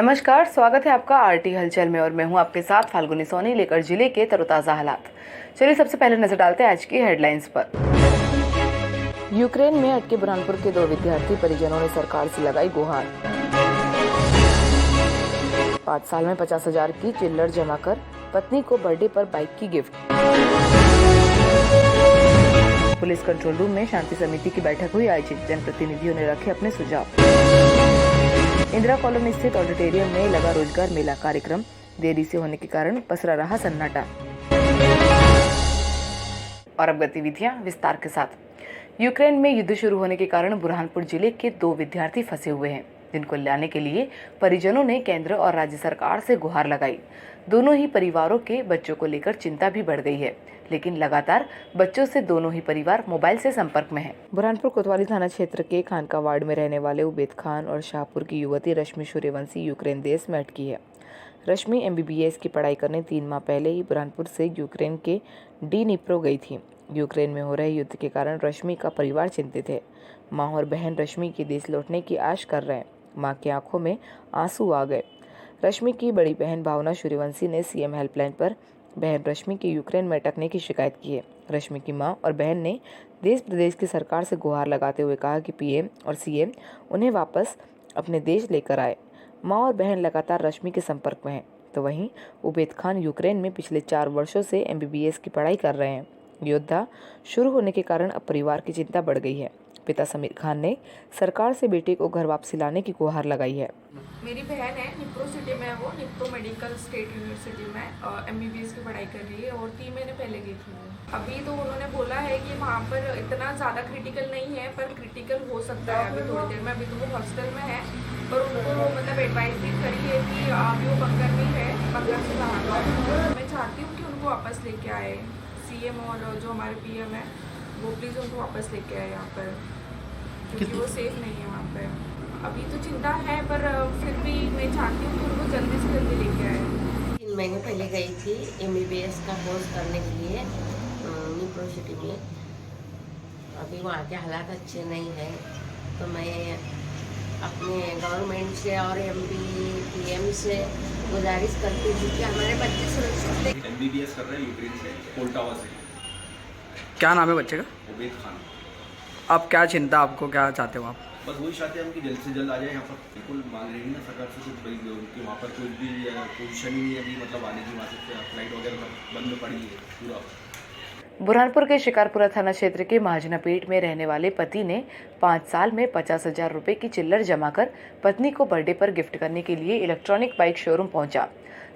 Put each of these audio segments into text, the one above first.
नमस्कार, स्वागत है आपका आरटी हलचल में और मैं हूं आपके साथ फाल्गुनी सोनी लेकर जिले के तरोताज़ा हालात। चलिए सबसे पहले नजर डालते हैं आज की हेडलाइंस पर। यूक्रेन में अटके बुरहानपुर के 2 विद्यार्थी परिजनों ने सरकार से लगाई गुहार। 5 साल में 50,000 की चिल्लर जमा कर पत्नी को बर्थडे पर बाइक की गिफ्ट। पुलिस कंट्रोल रूम में शांति समिति की बैठक हुई आयोजित, जनप्रतिनिधियों ने रखे अपने सुझाव। इंदिरा कॉलोनी स्थित ऑडिटोरियम में लगा रोजगार मेला कार्यक्रम, देरी से होने के कारण पसरा रहा सन्नाटा। और अब गतिविधियां विस्तार के साथ। यूक्रेन में युद्ध शुरू होने के कारण बुरहानपुर जिले के 2 विद्यार्थी फंसे हुए हैं, जिनको लाने के लिए परिजनों ने केंद्र और राज्य सरकार से गुहार लगाई। दोनों ही परिवारों के बच्चों को लेकर चिंता भी बढ़ गई है, लेकिन लगातार बच्चों से दोनों ही परिवार मोबाइल से संपर्क में हैं। बुरहानपुर कोतवाली थाना क्षेत्र के खानका वार्ड में रहने वाले उबैद खान और शाहपुर की युवती रश्मि सूर्यवंशी यूक्रेन देश में अटकी है। रश्मि MBBS की पढ़ाई करने 3 माह पहले ही बुरहानपुर से यूक्रेन के डिनिप्रो गई थी। यूक्रेन में हो रहे युद्ध के कारण रश्मि का परिवार चिंतित है। माँ और बहन रश्मि के देश लौटने की आश कर रहे हैं। माँ की आंखों में आंसू आ गए। रश्मि की बड़ी बहन भावना सूर्यवंशी ने CM हेल्पलाइन पर बहन रश्मि के यूक्रेन में अटकने की शिकायत की है। रश्मि की मां और बहन ने देश प्रदेश की सरकार से गुहार लगाते हुए कहा कि PM और CM उन्हें वापस अपने देश लेकर आए। मां और बहन लगातार रश्मि के संपर्क में हैं। तो वहीं उबैद खान यूक्रेन में पिछले 4 वर्षों से MBBS की पढ़ाई कर रहे हैं। युद्ध शुरू होने के कारण अब परिवार की चिंता बढ़ गई है। पिता समीर खान ने सरकार से बेटे को घर वापसी लाने की गुहार लगाई है। मेरी बहन है, निप्रो सिटी में है, वो निप्रो मेडिकल स्टेट यूनिवर्सिटी में MBBS की पढ़ाई कर रही है और 3 महीने पहले गई थी। अभी तो उन्होंने बोला है कि वहाँ पर इतना ज़्यादा क्रिटिकल नहीं है, पर क्रिटिकल हो सकता है अभी थोड़ी देर में। अभी तो वो हॉस्टल में है, पर उनको मतलब एडवाइस भी करी है कि अभी वो बंकर में है, बंकर से बाहर। मैं चाहती हूँ कि उनको वापस लेके आए। CM और जो हमारे PM है वो प्लीज़ उनको वापस लेके आए यहाँ पर, क्योंकि वो सेफ नहीं है वहाँ पे। अभी तो चिंता है, पर फिर भी मैं चाहती हूँ कि उनको जल्दी से जल्दी लेके आए। 3 महीने पहले गई थी MBBS का कोर्स करने के लिए निप्रो सिटी में। अभी वहाँ के हालात अच्छे नहीं हैं, तो मैं अपने गवर्नमेंट से और PM से गुजारिश करती हूँ कि हमारे बच्चे सुरक्षित। MBBS कर रहे हैं यूक्रेन से, पोल्टावा से। क्या नाम है बच्चे का? उबैद खान। आप क्या चिंता, आपको क्या चाहते हो आप? बस वही चाहते हैं हम कि जल्द से जल्द आ जाए यहाँ पर। बिल्कुल मांग रही है ना सरकार से कुछ बड़ी कि वहाँ पर कोई भी पोजिशन ही नहीं है अभी, मतलब आने की वहाँ से फ्लाइट वगैरह सब बंद पड़ी है पूरा। बुरहानपुर के शिकारपुरा थाना क्षेत्र के महाजनापेट में रहने वाले पति ने 5 साल में 50,000 रुपए की चिल्लर जमा कर पत्नी को बर्थडे पर गिफ्ट करने के लिए इलेक्ट्रॉनिक बाइक शोरूम पहुंचा।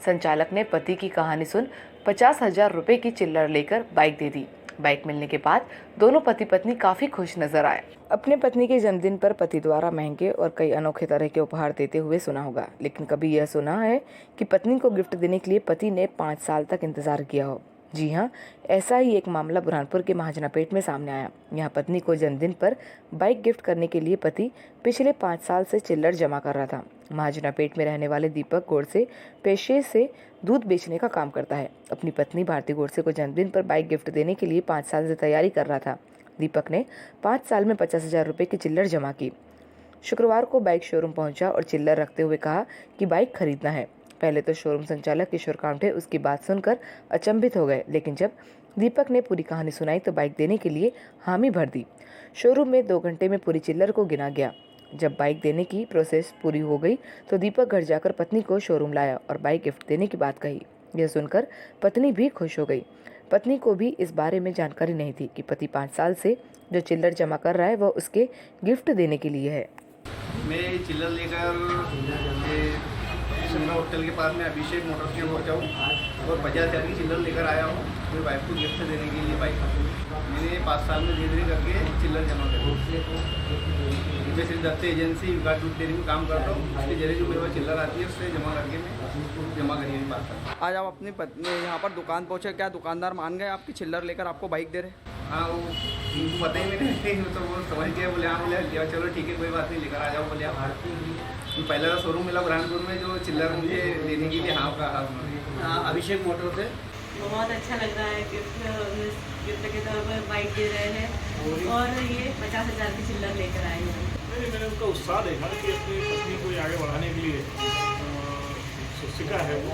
संचालक ने पति की कहानी सुन 50,000 रुपए की चिल्लर लेकर बाइक दे दी। बाइक मिलने के बाद दोनों पति पत्नी काफी खुश नजर आए। अपने पत्नी के जन्मदिन पर पति द्वारा महंगे और कई अनोखे तरह के उपहार देते हुए सुना होगा, लेकिन कभी यह सुना है कि पत्नी को गिफ्ट देने के लिए पति ने 5 साल तक इंतजार किया हो? जी हाँ, ऐसा ही एक मामला बुरहानपुर के महाजनापेट में सामने आया। यहाँ पत्नी को जन्मदिन पर बाइक गिफ्ट करने के लिए पति पिछले 5 साल से चिल्लर जमा कर रहा था। महाजनापेट में रहने वाले दीपक गोडसे पेशे से दूध बेचने का काम करता है। अपनी पत्नी भारती गोडसे को जन्मदिन पर बाइक गिफ्ट देने के लिए 5 साल से तैयारी कर रहा था। दीपक ने 5 साल में 50,000 रुपये की चिल्लर जमा की। शुक्रवार को बाइक शोरूम पहुंचा और चिल्लर रखते हुए कहा कि बाइक खरीदना है। पहले तो शोरूम संचालक किशोर कामठे उसकी बात सुनकर अचंभित हो गए, लेकिन जब दीपक ने पूरी कहानी सुनाई तो बाइक देने के लिए हामी भर दी। शोरूम में 2 घंटे में पूरी चिल्लर को गिना गया। जब बाइक देने की प्रोसेस पूरी हो गई तो दीपक घर जाकर पत्नी को शोरूम लाया और बाइक गिफ्ट देने की बात कही। यह सुनकर पत्नी भी खुश हो गई। पत्नी को भी इस बारे में जानकारी नहीं थी कि पति 5 साल से जो चिल्लर जमा कर रहा है वह उसके गिफ्ट देने के लिए है। मैं चिल्लर लेकर शिमला होटल के पास में अभिषेक मोटर्स के पहुँचा हूँ और 50,000 की चिल्लर लेकर आया हूँ मेरी वाइफ को गिफ्ट देने के लिए। बाइक मैंने 5 साल में धीरे धीरे करके चिल्लर जमा करी। मैं श्री दत्त एजेंसी विकास दूध डेयरी में काम करता हूँ। उसके जरिए जो मेरे पास चिल्लर आती है उससे जमा करके मैं जमा करिए 5 साल। आज आप अपनी पत्नी यहाँ पर दुकान पहुँचे, क्या दुकानदार मान गए आपकी चिल्लर लेकर आपको बाइक दे रहे? हाँ, वो उनको पता ही नहीं, तो वो समझ गया। बोले हाँ, बोले लिया चलो ठीक है कोई बात नहीं, लेकर आ जाओ। बोले आप पहले का शोरूम मिला बुरहानपुर में जो चिल्लर मुझे देने के लिए हाँ कहा उन्होंने। अभिषेक मोटर से बहुत अच्छा लग रहा है। गिफ्ट के तौर पर बाइक दे रहे हैं और ये 50,000 की चिल्लर लेकर आए हैं। मैंने उनका उत्साह देखा कि अपनी पत्नी को आगे बढ़ाने के लिए शिक्षिका है वो,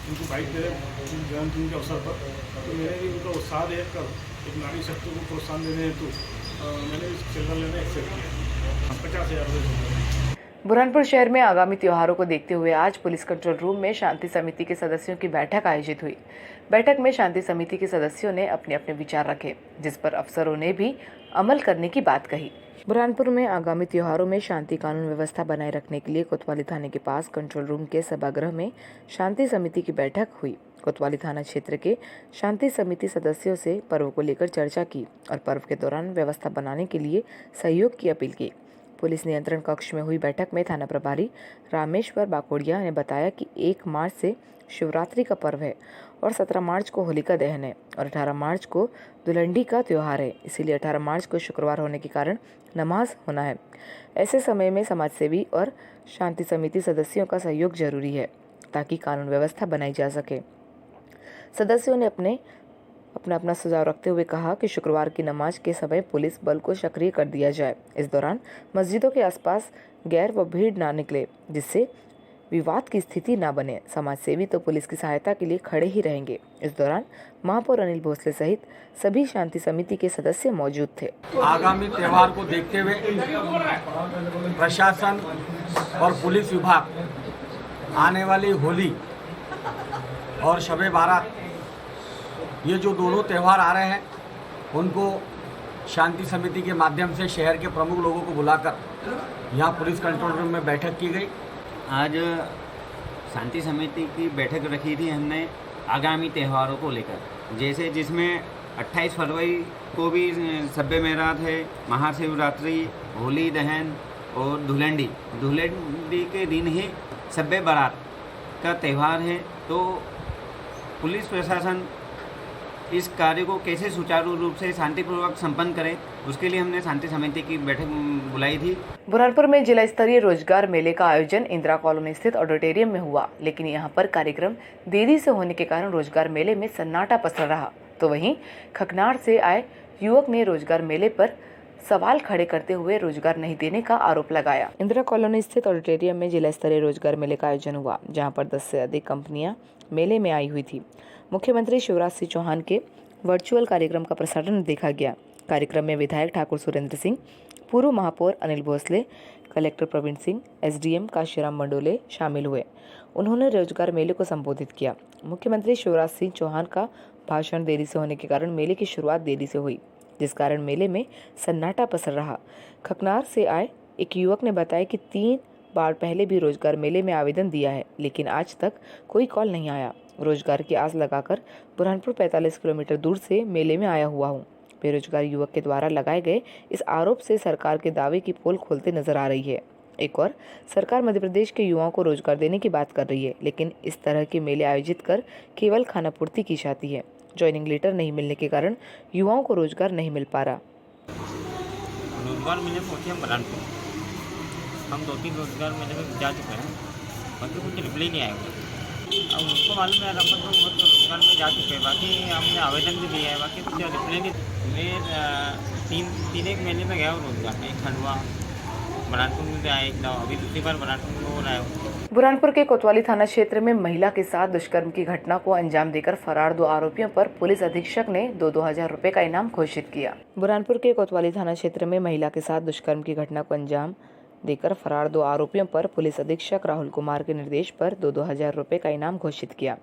उनको बाइक दे जन्मदिन के अवसर पर, तो मैंने भी उनका उत्साह देख कर एक नारी शक्ति को प्रोत्साहन देने हेतु मैंने इस चिल्ड्रन लेना एक्सेप्ट किया। 50,000 रुपये। बुरहानपुर शहर में आगामी त्योहारों को देखते हुए आज पुलिस कंट्रोल रूम में शांति समिति के सदस्यों की बैठक आयोजित हुई। बैठक में शांति समिति के सदस्यों ने अपने अपने विचार रखे, जिस पर अफसरों ने भी अमल करने की बात कही। बुरहानपुर में आगामी त्योहारों में शांति कानून व्यवस्था बनाए रखने के लिए कोतवाली थाने के पास कंट्रोल रूम के सभागृह में शांति समिति की बैठक हुई। कोतवाली थाना क्षेत्र के शांति समिति सदस्यों से पर्व को लेकर चर्चा की और पर्व के दौरान व्यवस्था बनाने के लिए सहयोग की अपील की। पुलिस नियंत्रण कक्ष में हुई बैठक में थाना प्रभारी रामेश्वर बाकोड़िया ने बताया कि 1 मार्च से शिवरात्रि का पर्व है और 17 मार्च को होलिका दहन है और 18 मार्च को दुलंडी का त्यौहार है। इसीलिए 18 मार्च को शुक्रवार होने के कारण नमाज होना है। ऐसे समय में समाजसेवी और शांति समिति सदस्यों का सहयोग जरूरी है ताकि कानून व्यवस्था बनाई जा सके। सदस्यों ने अपना सुझाव रखते हुए कहा कि शुक्रवार की नमाज के समय पुलिस बल को सक्रिय कर दिया जाए। इस दौरान मस्जिदों के आसपास गैर व भीड़ ना निकले, जिससे विवाद की स्थिति ना बने। समाजसेवी तो पुलिस की सहायता के लिए खड़े ही रहेंगे। इस दौरान महापौर अनिल भोसले सहित सभी शांति समिति के सदस्य मौजूद थे। आगामी त्यौहार को देखते हुए प्रशासन और पुलिस विभाग आने वाली होली और शब-ए बारात, ये जो दोनों त्यौहार आ रहे हैं, उनको शांति समिति के माध्यम से शहर के प्रमुख लोगों को बुलाकर यहाँ पुलिस कंट्रोल रूम में बैठक की गई। आज शांति समिति की बैठक रखी थी हमने आगामी त्योहारों को लेकर, जैसे जिसमें 28 फरवरी को भी शब-ए बारात है, महाशिवरात्रि, होली दहन और धुलंडी के दिन ही शब-ए बारात का त्यौहार है। तो पुलिस प्रशासन इस कार्य को कैसे सुचारू रूप से शांतिपूर्वक संपन्न करे, उसके लिए हमने शांति समिति की बैठक बुलाई थी। बुरहानपुर में जिला स्तरीय रोजगार मेले का आयोजन इंदिरा कॉलोनी स्थित ऑडिटोरियम में हुआ, लेकिन यहां पर कार्यक्रम देरी से होने के कारण रोजगार मेले में सन्नाटा पसरा रहा। तो वहीं खकनार से आए युवक ने रोजगार मेले पर सवाल खड़े करते हुए रोजगार नहीं देने का आरोप लगाया। इंदिरा कॉलोनी स्थित ऑडिटोरियम में जिला स्तरीय रोजगार मेले का आयोजन हुआ, जहाँ पर 10 से अधिक कंपनियां मेले में आई हुई थी। मुख्यमंत्री शिवराज सिंह चौहान के वर्चुअल कार्यक्रम का प्रसारण देखा गया। कार्यक्रम में विधायक ठाकुर सुरेंद्र सिंह, पूर्व महापौर अनिल भोसले, कलेक्टर प्रवीण सिंह, एसडीएम काशीराम मंडोले शामिल हुए। उन्होंने रोजगार मेले को संबोधित किया। मुख्यमंत्री शिवराज सिंह चौहान का भाषण देरी से होने के कारण मेले की शुरुआत देरी से हुई, जिस कारण मेले में सन्नाटा पसर रहा। खकनार से आए एक युवक ने बताया कि 3 बार पहले भी रोजगार मेले में आवेदन दिया है, लेकिन आज तक कोई कॉल नहीं आया। रोजगार की आस लगाकर बुरहानपुर 45 किलोमीटर दूर से मेले में आया हुआ हूँ। बेरोजगार युवक के द्वारा लगाए गए इस आरोप से सरकार के दावे की पोल खोलते नजर आ रही है। एक और सरकार मध्य प्रदेश के युवाओं को रोजगार देने की बात कर रही है, लेकिन इस तरह के मेले आयोजित कर केवल खानापूर्ति की जाती है। ज्वाइनिंग लेटर नहीं मिलने के कारण युवाओं को रोजगार नहीं मिल पा रहा। रोजगार मिले पहुँचे हम बुरहानपुर, हम 2-3 रोजगार मेले में जा चुके हैं, बाकी कुछ रिप्लाई नहीं आएगा। अब उसको मालूम है, अपन तो बहुत रोजगार में जा चुके हैं, बाकी हमने आवेदन भी दिया है, बाकी कुछ रिप्लाई नहीं। मैं 3 मेले में गया हूँ रोजगार में, एक खंडवा बुरहानपुर में गया, एक अभी दूसरी बार बुरहानपुर में हो रहा है। बुरहानपुर के कोतवाली थाना क्षेत्र में महिला के साथ दुष्कर्म की घटना को अंजाम देकर फरार 2 आरोपियों पर पुलिस अधीक्षक ने 2-2 हजार रुपए का इनाम घोषित किया। बुरहानपुर के कोतवाली थाना क्षेत्र में महिला के साथ दुष्कर्म की घटना को अंजाम देकर फरार 2 आरोपियों पर पुलिस अधीक्षक राहुल कुमार के निर्देश पर 2-2 हजार रुपए का इनाम घोषित किया।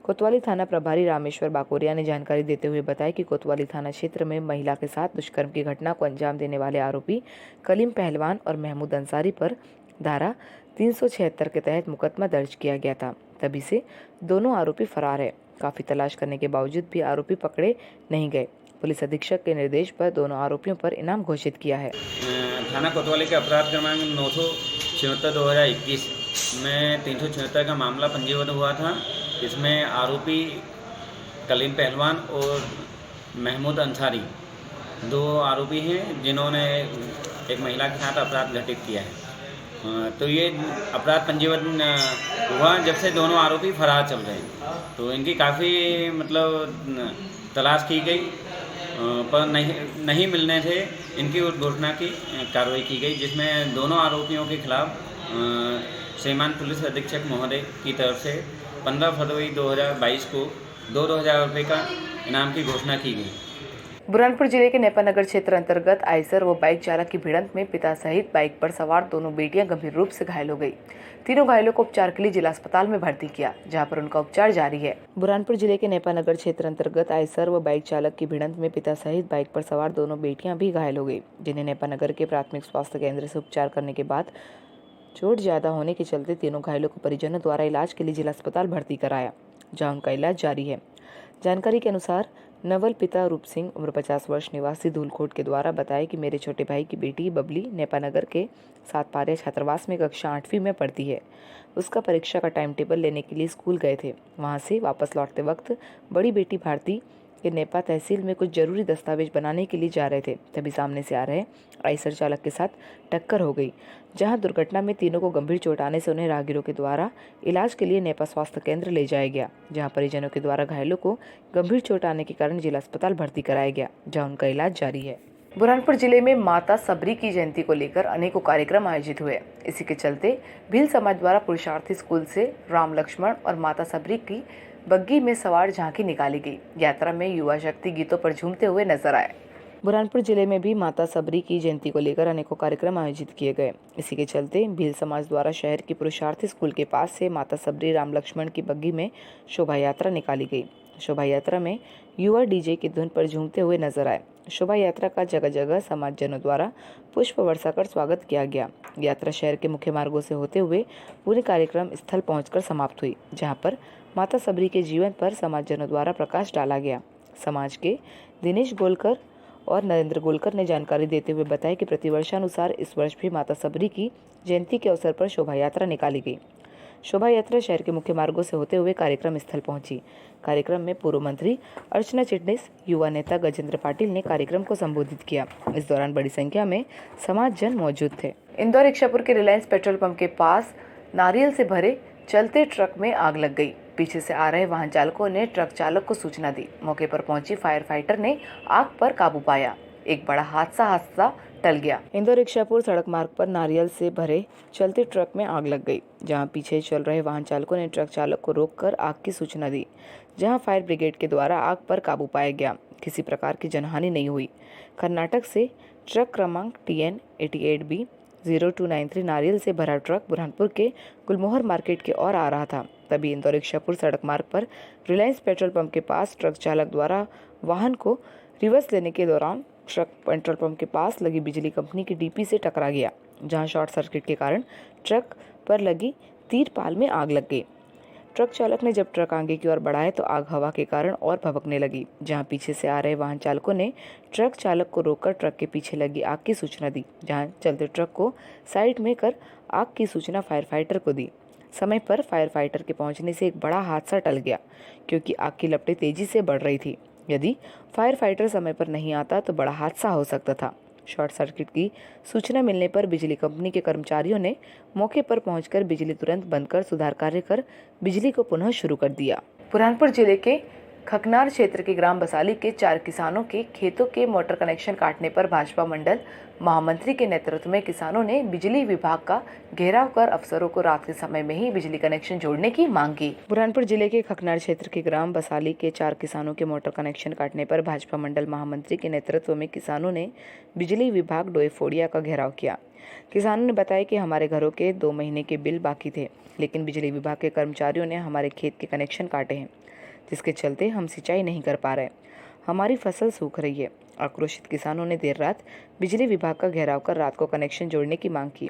कोतवाली थाना प्रभारी रामेश्वर बाकोरिया ने जानकारी देते हुए बताया कि कोतवाली थाना क्षेत्र में महिला के साथ दुष्कर्म की घटना को अंजाम देने वाले आरोपी कलीम पहलवान और महमूद अंसारी पर धारा 376 के तहत मुकदमा दर्ज किया गया था। तभी से दोनों आरोपी फरार है। काफी तलाश करने के बावजूद भी आरोपी पकड़े नहीं गए। पुलिस अधीक्षक के निर्देश पर दोनों आरोपियों पर इनाम घोषित किया है। थाना कोतवाली के अपराध क्रमांक 976/2021 में 376 का मामला पंजीबद्ध हुआ था। इसमें आरोपी कलीम पहलवान और महमूद अंसारी 2 आरोपी हैं, जिन्होंने एक महिला के साथ अपराध घटित किया है। तो ये अपराध पंजीबद्ध हुआ जब से दोनों आरोपी फरार चल रहे हैं। तो इनकी काफ़ी तलाश की गई, पर नहीं मिलने से इनकी उद्घोषणा की कार्रवाई की गई, जिसमें दोनों आरोपियों के खिलाफ श्रीमान पुलिस अधीक्षक महोदय की तरफ से 15 फरवरी 2022 को 2,000 रुपये का इनाम की घोषणा की गई। बुरहानपुर जिले के नेपानगर क्षेत्र अंतर्गत आइसर व बाइक चालक की भिड़ंत में पिता सहित बाइक पर सवार दोनों बेटियां गंभीर रूप से घायल हो गई। तीनों घायलों को उपचार के लिए जिला अस्पताल में भर्ती किया, जहां पर उनका उपचार जारी है। बुरहानपुर जिले के नेपानगर क्षेत्र अंतर्गत आइसर व बाइक चालक की भिड़ंत में पिता सहित बाइक पर सवार दोनों बेटियां भी घायल हो गई, जिन्हें नेपानगर के प्राथमिक स्वास्थ्य केंद्र से उपचार करने के बाद चोट ज्यादा होने के चलते तीनों घायलों को परिजनों द्वारा इलाज के लिए जिला अस्पताल भर्ती कराया, जहां उनका इलाज जारी है। जानकारी के अनुसार नवल पिता रूप सिंह उम्र 50 वर्ष निवासी धूलकोट के द्वारा बताया कि मेरे छोटे भाई की बेटी बबली नेपानगर के 7 पारिया छात्रावास में कक्षा 8वीं में पढ़ती है। उसका परीक्षा का टाइम टेबल लेने के लिए स्कूल गए थे। वहां से वापस लौटते वक्त बड़ी बेटी भारती के नेपा तहसील में कुछ जरूरी दस्तावेज बनाने के लिए जा रहे थे, तभी सामने से आ रहे आइसर चालक के साथ टक्कर हो गई, जहां दुर्घटना में तीनों को गंभीर चोट आने से उन्हें राहगीरों के द्वारा इलाज के लिए नेपा स्वास्थ्य केंद्र ले जाया गया, जहां परिजनों के द्वारा घायलों को गंभीर चोट आने के कारण जिला अस्पताल भर्ती कराया गया, जहां उनका इलाज जारी है। बुरहानपुर जिले में माता सबरी की जयंती को लेकर अनेकों कार्यक्रम आयोजित हुए। इसी के चलते भील समाज द्वारा पुरुषार्थी स्कूल से राम लक्ष्मण और माता सबरी की बग्गी में सवार झांकी निकाली गई। यात्रा में युवा शक्ति गीतों पर झूमते हुए नजर आए। बुरहानपुर जिले में भी माता सबरी की जयंती को लेकर अनेकों कार्यक्रम आयोजित किए गए। इसी के चलते भील समाज द्वारा शहर की पुरुषार्थी स्कूल के पास से माता सबरी राम लक्ष्मण की बग्गी में शोभा यात्रा निकाली गई। शोभा यात्रा में युवा डीजे की धुन पर झूमते हुए नजर आए। शोभा यात्रा का जगह जगह समाजजनों द्वारा पुष्प वर्षा कर स्वागत किया गया। यात्रा शहर के मुख्य मार्गों से होते हुए पूरे कार्यक्रम स्थल पहुंचकर समाप्त हुई, जहां पर माता सबरी के जीवन पर समाजजनों द्वारा प्रकाश डाला गया। समाज के दिनेश गोलकर और नरेंद्र गोलकर ने जानकारी देते हुए बताया कि प्रतिवर्षानुसार इस वर्ष भी माता सबरी की जयंती के अवसर पर शोभा यात्रा निकाली गई। शोभा यात्रा शहर के मुख्य मार्गों से होते हुए कार्यक्रम स्थल पहुंची। कार्यक्रम में पूर्व मंत्री अर्चना चिटनिस, युवा नेता गजेंद्र पाटिल ने कार्यक्रम को संबोधित किया। इस दौरान बड़ी संख्या में समाजजन मौजूद थे। इंदौर इच्छापुर के रिलायंस पेट्रोल पंप के पास नारियल से भरे चलते ट्रक में आग लग गई। पीछे से आ रहे वाहन चालकों ने ट्रक चालक को सूचना दी। मौके पर पहुंची फायर फाइटर ने आग पर काबू पाया। एक बड़ा हादसा टल गया। इंदौर इच्छापुर सड़क मार्ग पर नारियल से भरे चलते ट्रक में आग लग गई, जहां पीछे चल रहे वाहन चालकों ने ट्रक चालक को रोककर आग की सूचना दी, जहां फायर ब्रिगेड के द्वारा आग पर काबू पाया गया। किसी प्रकार की जनहानि नहीं हुई। कर्नाटक से ट्रक क्रमांक TN 88B 0293 नारियल से भरा ट्रक बुरहानपुर के गुलमोहर मार्केट की ओर आ रहा था। तभी इंदौर इच्छापुर सड़क मार्ग पर रिलायंस पेट्रोल पंप के पास ट्रक चालक द्वारा वाहन को रिवर्स लेने के दौरान ट्रक पेट्रोल पंप के पास लगी बिजली कंपनी की DP से टकरा गया, जहां शॉर्ट सर्किट के कारण ट्रक पर लगी तीरपाल में आग लग गई। ट्रक चालक ने जब ट्रक आगे की ओर बढ़ाया तो आग हवा के कारण और भभकने लगी, जहां पीछे से आ रहे वाहन चालकों ने ट्रक चालक को रोककर ट्रक के पीछे लगी आग की सूचना दी, जहां चलते ट्रक को साइड में कर आग की सूचना फायर फाइटर को दी। समय पर फायर फाइटर के पहुंचने से एक बड़ा हादसा टल गया, क्योंकि आग की लपटें तेजी से बढ़ रही थी। यदि फायर फाइटर समय पर नहीं आता तो बड़ा हादसा हो सकता था। शॉर्ट सर्किट की सूचना मिलने पर बिजली कंपनी के कर्मचारियों ने मौके पर पहुंचकर बिजली तुरंत बंद कर सुधार कार्य कर बिजली को पुनः शुरू कर दिया। बुरहानपुर जिले के खकनार क्षेत्र के ग्राम बसाली के 4 किसानों के खेतों के मोटर कनेक्शन काटने पर भाजपा मंडल महामंत्री के नेतृत्व में किसानों ने बिजली विभाग का घेराव कर अफसरों को रात के समय में ही बिजली कनेक्शन जोड़ने की मांग की। बुरहानपुर जिले के खकनार क्षेत्र के ग्राम बसाली के 4 किसानों के मोटर कनेक्शन काटने पर भाजपा मंडल महामंत्री के नेतृत्व में किसानों ने बिजली विभाग डोईफोड़िया का घेराव किया। किसानों ने बताया कि हमारे घरों के 2 महीने के बिल बाकी थे, लेकिन बिजली विभाग के कर्मचारियों ने हमारे खेत के कनेक्शन काटे हैं, जिसके चलते हम सिंचाई नहीं कर पा रहे। हमारी फसल सूख रही है। आक्रोशित किसानों ने देर रात बिजली विभाग का घेराव कर रात को कनेक्शन जोड़ने की मांग की।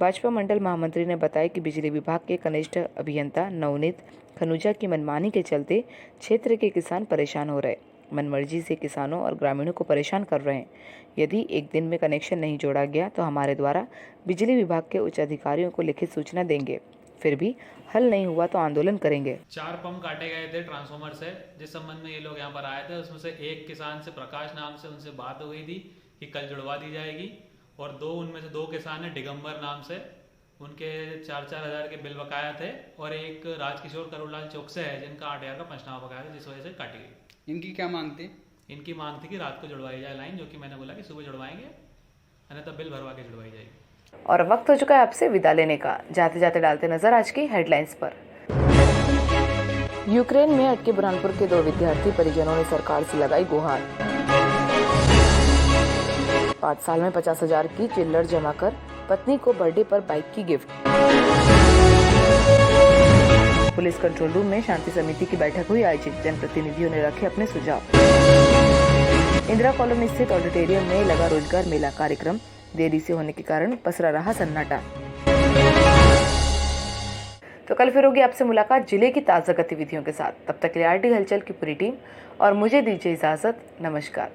भाजपा मंडल महामंत्री ने बताया कि बिजली विभाग के कनिष्ठ अभियंता नवनीत खनुजा की मनमानी के चलते क्षेत्र के किसान परेशान हो रहे, मनमर्जी से किसानों और ग्रामीणों को परेशान कर रहे हैं। यदि एक दिन में कनेक्शन नहीं जोड़ा गया तो हमारे द्वारा बिजली विभाग के उच्च अधिकारियों को लिखित सूचना देंगे। फिर भी हल नहीं हुआ तो आंदोलन करेंगे। 4 पंप काटे गए थे ट्रांसफार्मर से, जिस संबंध में ये लोग यहाँ पर आए थे। उसमें से एक किसान से प्रकाश नाम से उनसे बात हो गई थी कि कल जुड़वा दी जाएगी, और उनमें से 2 किसान है दिगंबर नाम से, उनके 4-4 हज़ार के बिल बकाया थे, और एक राजकिशोर करुलाल चौक से है जिनका 8 हज़ार का पंचनामा बकाया था, जिस वजह से काटी गई। इनकी क्या मांग थी? इनकी मांग थी कि रात को जुड़वाई जाए लाइन, जो कि मैंने बोला कि सुबह जुड़वाएंगे, अन्यथा बिल भरवा के जुड़वाई जाएगी। और वक्त हो चुका है आपसे विदा लेने का। जाते जाते डालते नजर आज की हेडलाइंस पर। यूक्रेन में अटके बुरहानपुर के 2 विद्यार्थी परिजनों ने सरकार से लगाई गुहार। 5 साल में 50,000 की चिल्लर जमा कर पत्नी को बर्थडे पर बाइक की गिफ्ट। पुलिस कंट्रोल रूम में शांति समिति की बैठक हुई आयोजित, जनप्रतिनिधियों ने रखे अपने सुझाव। इंदिरा कॉलोनी स्थित ऑडिटोरियम में लगा रोजगार मेला कार्यक्रम, देरी से होने के कारण पसरा रहा सन्नाटा। तो कल फिर होगी आपसे मुलाकात जिले की ताज़ा गतिविधियों के साथ। तब तक के लिए आरटी हलचल की पूरी टीम और मुझे दीजिए इजाजत। नमस्कार।